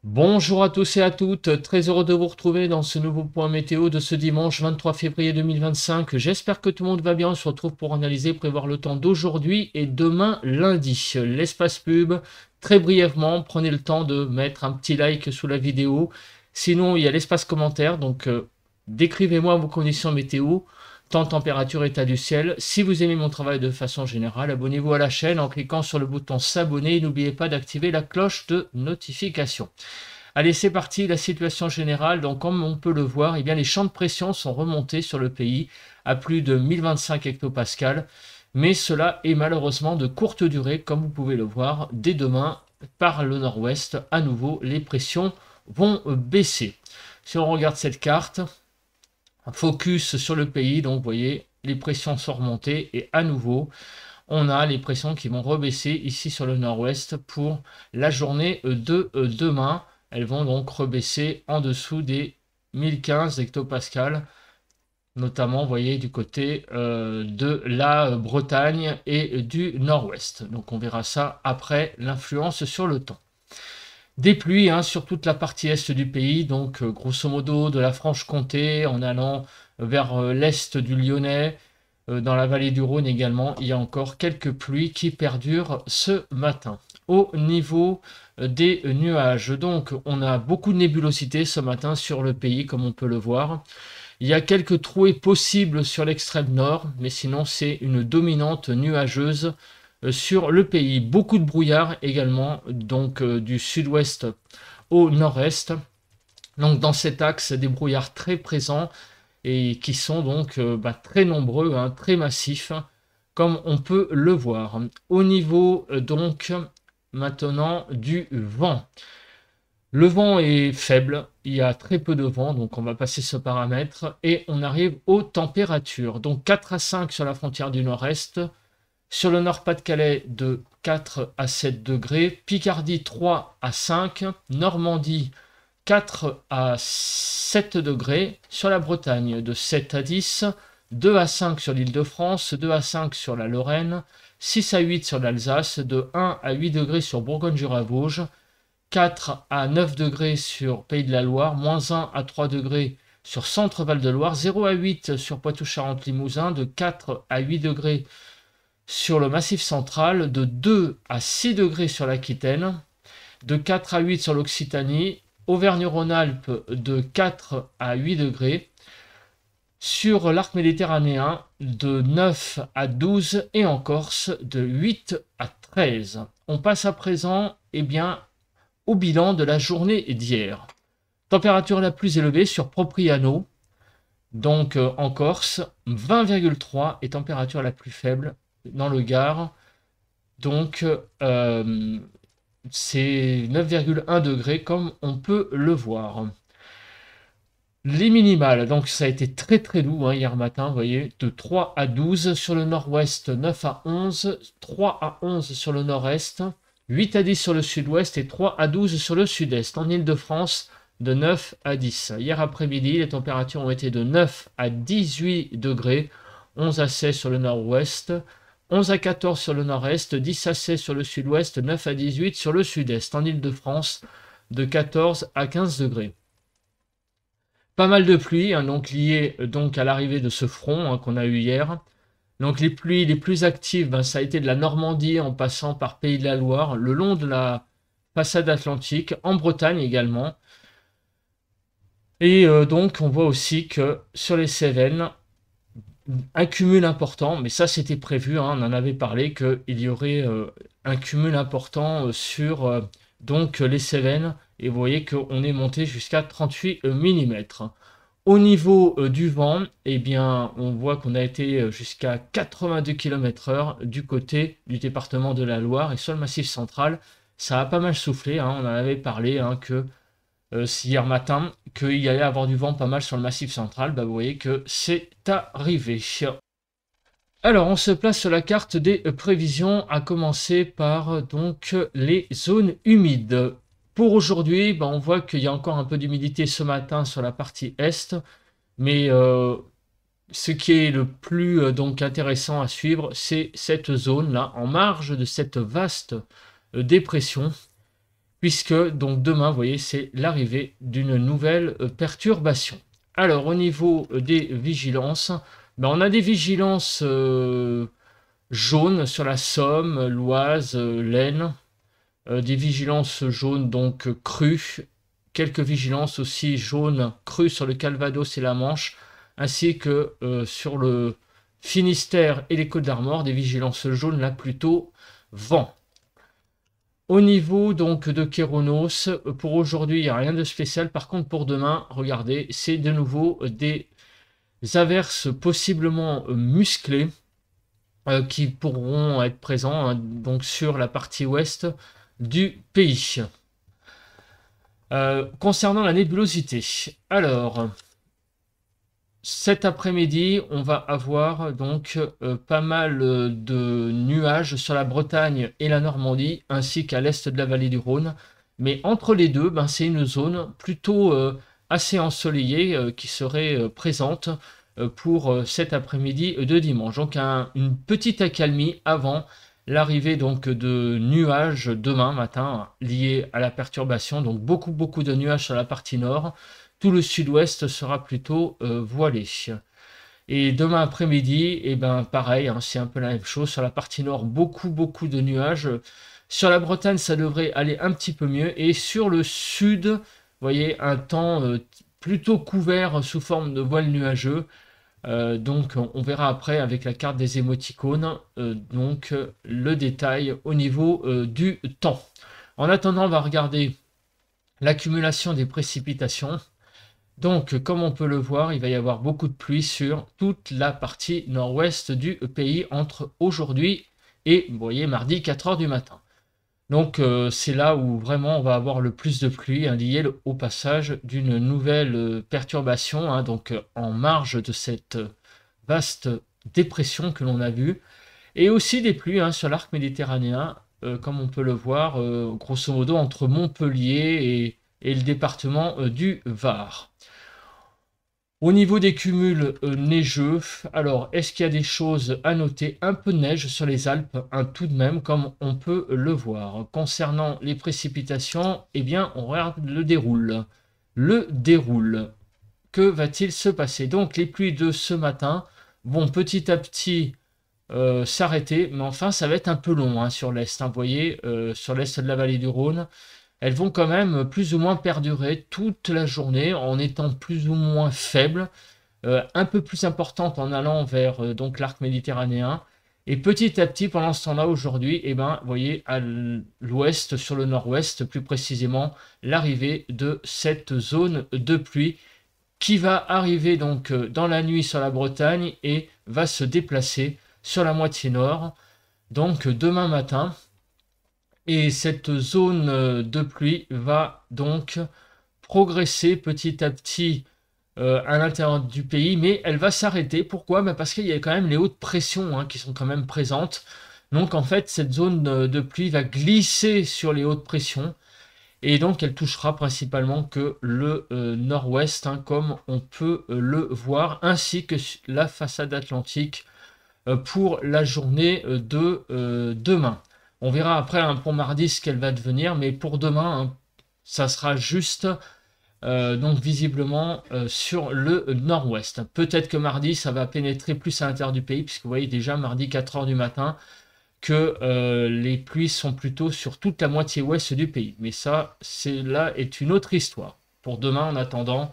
Bonjour à tous et à toutes, très heureux de vous retrouver dans ce nouveau point météo de ce dimanche 23 février 2025. J'espère que tout le monde va bien, on se retrouve pour analyser, prévoir le temps d'aujourd'hui et demain lundi. L'espace pub, très brièvement, prenez le temps de mettre un petit like sous la vidéo. Sinon, il y a l'espace commentaire, donc décrivez-moi vos conditions météo, temps, température, état du ciel. Si vous aimez mon travail de façon générale, abonnez-vous à la chaîne en cliquant sur le bouton s'abonner et n'oubliez pas d'activer la cloche de notification. Allez, c'est parti, la situation générale. Donc, comme on peut le voir, eh bien, les champs de pression sont remontés sur le pays à plus de 1025 hectopascales. Mais cela est malheureusement de courte durée, comme vous pouvez le voir. Dès demain, par le nord-ouest, à nouveau, les pressions vont baisser. Si on regarde cette carte, focus sur le pays, donc vous voyez, les pressions sont remontées et à nouveau, on a les pressions qui vont rebaisser ici sur le nord-ouest pour la journée de demain. Elles vont donc rebaisser en dessous des 1015 hectopascales, notamment, vous voyez, du côté de la Bretagne et du nord-ouest. Donc on verra ça après l'influence sur le temps. Des pluies sur toute la partie est du pays, donc grosso modo de la Franche-Comté en allant vers l'est du Lyonnais, dans la vallée du Rhône également, il y a encore quelques pluies qui perdurent ce matin. Au niveau des nuages, donc on a beaucoup de nébulosité ce matin sur le pays, comme on peut le voir. Il y a quelques trouées possibles sur l'extrême nord, mais sinon c'est une dominante nuageuse sur le pays. Beaucoup de brouillard également, donc du sud-ouest au nord-est. Donc dans cet axe, des brouillards très présents et qui sont donc très nombreux, très massifs, comme on peut le voir. Au niveau donc maintenant du vent. Le vent est faible, il y a très peu de vent, donc on va passer ce paramètre, et on arrive aux températures. Donc 4 à 5 sur la frontière du nord-est, sur le Nord-Pas-de-Calais de 4 à 7 degrés, Picardie 3 à 5, Normandie 4 à 7 degrés, sur la Bretagne de 7 à 10, 2 à 5 sur l'Île-de-France, 2 à 5 sur la Lorraine, 6 à 8 sur l'Alsace, de 1 à 8 degrés sur Bourgogne-Jura-Vosges, 4 à 9 degrés sur Pays de la Loire, moins 1 à 3 degrés sur Centre-Val de Loire, 0 à 8 sur Poitou-Charentes-Limousin, de 4 à 8 degrés sur le Massif central, de 2 à 6 degrés sur l'Aquitaine, de 4 à 8 sur l'Occitanie, Auvergne-Rhône-Alpes de 4 à 8 degrés, sur l'arc méditerranéen de 9 à 12 et en Corse de 8 à 13. On passe à présent au bilan de la journée d'hier. Température la plus élevée sur Propriano, donc en Corse, 20,3 et température la plus faible dans le Gard, donc c'est 9,1 degrés comme on peut le voir. Les minimales, donc ça a été très très doux hier matin, vous voyez, de 3 à 12 sur le nord-ouest, 9 à 11, 3 à 11 sur le nord-est, 8 à 10 sur le sud-ouest et 3 à 12 sur le sud-est. En Île-de-France, de 9 à 10. Hier après-midi, les températures ont été de 9 à 18 degrés, 11 à 16 sur le nord-ouest, 11 à 14 sur le nord-est, 10 à 16 sur le sud-ouest, 9 à 18 sur le sud-est. En Île-de-France, de 14 à 15 degrés. Pas mal de pluie, donc liées à l'arrivée de ce front qu'on a eu hier. Donc les pluies les plus actives, ça a été de la Normandie en passant par Pays de la Loire, le long de la façade atlantique, en Bretagne également. Et donc on voit aussi que sur les Cévennes, un cumul important, mais ça c'était prévu, on en avait parlé, qu'il y aurait un cumul important sur donc les Cévennes, et vous voyez qu'on est monté jusqu'à 38 mm. Au niveau du vent, on voit qu'on a été jusqu'à 82 km/h du côté du département de la Loire, et sur le Massif central, ça a pas mal soufflé, on en avait parlé, que hier matin, qu'il y allait avoir du vent pas mal sur le Massif central. Vous voyez que c'est arrivé. Alors, on se place sur la carte des prévisions, à commencer par donc les zones humides. Pour aujourd'hui, on voit qu'il y a encore un peu d'humidité ce matin sur la partie est, mais ce qui est le plus donc intéressant à suivre, c'est cette zone-là, en marge de cette vaste dépression, puisque donc demain, vous voyez, c'est l'arrivée d'une nouvelle perturbation. Alors, au niveau des vigilances, ben, on a des vigilances jaunes sur la Somme, l'Oise, l'Aisne, des vigilances jaunes donc crues, quelques vigilances aussi jaunes crues sur le Calvados et la Manche, ainsi que sur le Finistère et les Côtes-d'Armor, des vigilances jaunes là plutôt vent. Au niveau donc de Kéronos, pour aujourd'hui, il n'y a rien de spécial. Par contre, pour demain, regardez, c'est de nouveau des averses possiblement musclées qui pourront être présents donc sur la partie ouest du pays. Concernant la nébulosité, alors cet après-midi, on va avoir donc pas mal de nuages sur la Bretagne et la Normandie, ainsi qu'à l'est de la vallée du Rhône. Mais entre les deux, ben, c'est une zone plutôt assez ensoleillée qui serait présente pour cet après-midi de dimanche. Donc une petite accalmie avant l'arrivée donc de nuages demain matin liés à la perturbation. Donc beaucoup de nuages sur la partie nord. Tout le sud-ouest sera plutôt voilé. Et demain après-midi, et ben pareil, hein, c'est un peu la même chose. Sur la partie nord, beaucoup de nuages. Sur la Bretagne, ça devrait aller un petit peu mieux. Et sur le sud, vous voyez, un temps plutôt couvert sous forme de voile nuageux. Donc on verra après avec la carte des émoticônes donc le détail au niveau du temps. En attendant, on va regarder l'accumulation des précipitations. Donc, comme on peut le voir, il va y avoir beaucoup de pluie sur toute la partie nord-ouest du pays entre aujourd'hui et, vous voyez, mardi 4 h du matin. Donc, c'est là où vraiment on va avoir le plus de pluie, lié au passage d'une nouvelle perturbation, donc en marge de cette vaste dépression que l'on a vue. Et aussi des pluies sur l'arc méditerranéen, comme on peut le voir, grosso modo, entre Montpellier et le département du Var. Au niveau des cumuls neigeux, alors est-ce qu'il y a des choses à noter? Un peu de neige sur les Alpes, tout de même, comme on peut le voir. Concernant les précipitations, eh bien, on regarde le déroule. Le déroule. Que va-t-il se passer? Donc, les pluies de ce matin vont petit à petit s'arrêter, mais enfin, ça va être un peu long sur l'Est. Vous voyez, sur l'Est de la vallée du Rhône, elles vont quand même plus ou moins perdurer toute la journée en étant plus ou moins faibles, un peu plus importantes en allant vers donc l'arc méditerranéen. Et petit à petit, pendant ce temps-là, aujourd'hui, eh ben, vous voyez à l'ouest, sur le nord-ouest, plus précisément, l'arrivée de cette zone de pluie qui va arriver donc dans la nuit sur la Bretagne et va se déplacer sur la moitié nord, donc demain matin. Et cette zone de pluie va donc progresser petit à petit à l'intérieur du pays, mais elle va s'arrêter. Pourquoi? Parce qu'il y a quand même les hautes pressions qui sont quand même présentes. Donc en fait, cette zone de pluie va glisser sur les hautes pressions et donc elle touchera principalement que le nord-ouest, comme on peut le voir, ainsi que la façade atlantique pour la journée de demain. On verra après pour mardi ce qu'elle va devenir, mais pour demain, ça sera juste donc visiblement sur le nord-ouest. Peut-être que mardi, ça va pénétrer plus à l'intérieur du pays, puisque vous voyez déjà mardi 4 h du matin que les pluies sont plutôt sur toute la moitié ouest du pays. Mais ça, là est une autre histoire. Pour demain, en attendant,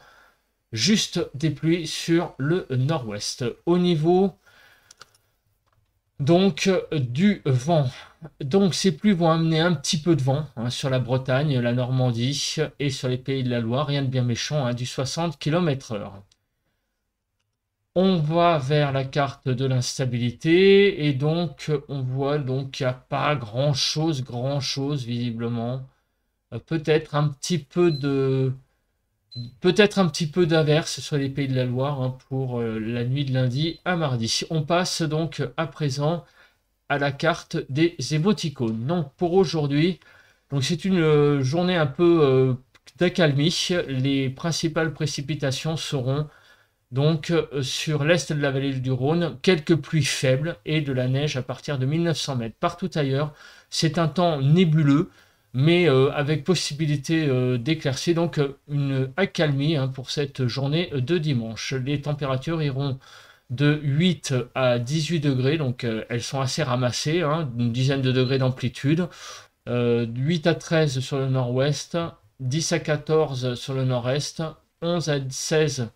juste des pluies sur le nord-ouest. Au niveau donc du vent. Donc ces pluies vont amener un petit peu de vent sur la Bretagne, la Normandie et sur les pays de la Loire, rien de bien méchant, du 60 km/h. On va vers la carte de l'instabilité et donc on voit donc qu'il n'y a pas grand chose visiblement. Peut-être un petit peu d'averse sur les pays de la Loire pour la nuit de lundi à mardi. On passe donc à présent à la carte des émoticônes. Donc pour aujourd'hui, c'est une journée un peu d'accalmie. Les principales précipitations seront donc sur l'est de la vallée du Rhône, quelques pluies faibles et de la neige à partir de 1900 mètres. Partout ailleurs, c'est un temps nébuleux. mais avec possibilité d'éclaircie, donc une accalmie hein, pour cette journée de dimanche. Les températures iront de 8 à 18 degrés, donc elles sont assez ramassées, hein, une dizaine de degrés d'amplitude, 8 à 13 sur le nord-ouest, 10 à 14 sur le nord-est, 11 à 16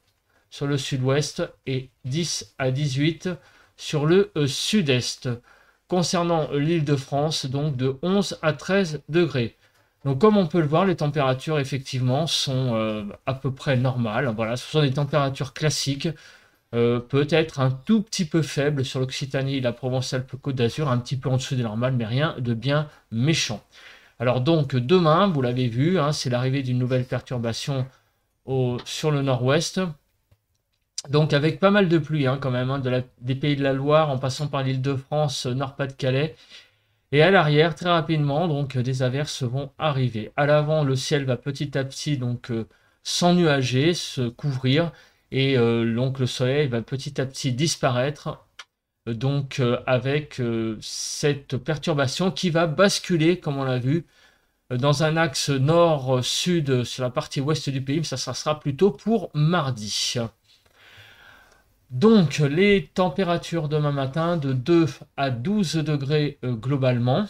sur le sud-ouest et 10 à 18 sur le sud-est. Concernant l'île de France, donc de 11 à 13 degrés. Donc comme on peut le voir, les températures effectivement sont à peu près normales. Voilà, ce sont des températures classiques, peut-être un tout petit peu faibles sur l'Occitanie, la Provence-Alpes-Côte d'Azur, un petit peu en dessous des normales, mais rien de bien méchant. Alors donc demain, vous l'avez vu, hein, c'est l'arrivée d'une nouvelle perturbation sur le nord-ouest. Donc avec pas mal de pluie hein, quand même, hein, des Pays de la Loire en passant par l'Île-de-France, Nord-Pas-de-Calais. Et à l'arrière, très rapidement, donc des averses vont arriver. À l'avant, le ciel va petit à petit donc s'ennuager, se couvrir, et donc le soleil va petit à petit disparaître. Donc avec cette perturbation qui va basculer, comme on l'a vu, dans un axe nord-sud sur la partie ouest du pays, mais ça sera plutôt pour mardi. Donc les températures demain matin de 2 à 12 degrés globalement.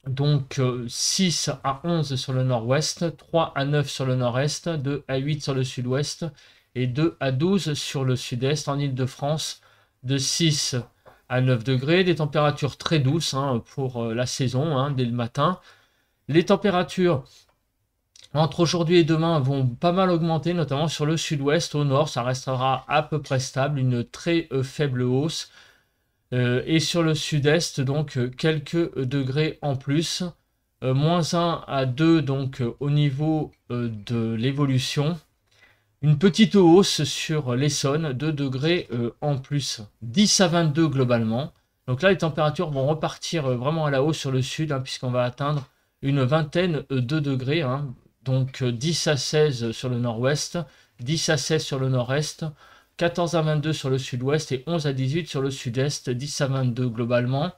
Donc 6 à 11 sur le nord-ouest, 3 à 9 sur le nord-est, 2 à 8 sur le sud-ouest et 2 à 12 sur le sud-est. En Île-de-France, de 6 à 9 degrés, des températures très douces hein, pour la saison, hein, dès le matin. Les températures entre aujourd'hui et demain vont pas mal augmenter, notamment sur le sud-ouest. Au nord, ça restera à peu près stable, une très faible hausse. Et sur le sud-est, donc quelques degrés en plus. Moins 1 à 2 donc au niveau de l'évolution. Une petite hausse sur l'Essonne, 2 degrés en plus. 10 à 22 globalement. Donc là, les températures vont repartir vraiment à la hausse sur le sud, hein, puisqu'on va atteindre une vingtaine de degrés. Hein. Donc 10 à 16 sur le nord-ouest, 10 à 16 sur le nord-est, 14 à 22 sur le sud-ouest et 11 à 18 sur le sud-est, 10 à 22 globalement,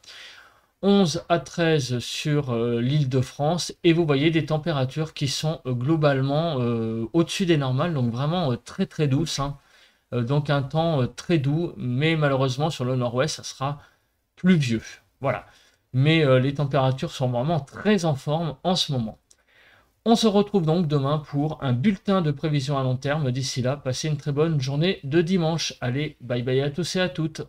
11 à 13 sur l'île de France. Et vous voyez des températures qui sont globalement au-dessus des normales, donc vraiment très très douces. Hein. Donc un temps très doux, mais malheureusement sur le nord-ouest, ça sera pluvieux. Voilà. Mais les températures sont vraiment très en forme en ce moment. On se retrouve donc demain pour un bulletin de prévision à long terme. D'ici là, passez une très bonne journée de dimanche. Allez, bye bye à tous et à toutes.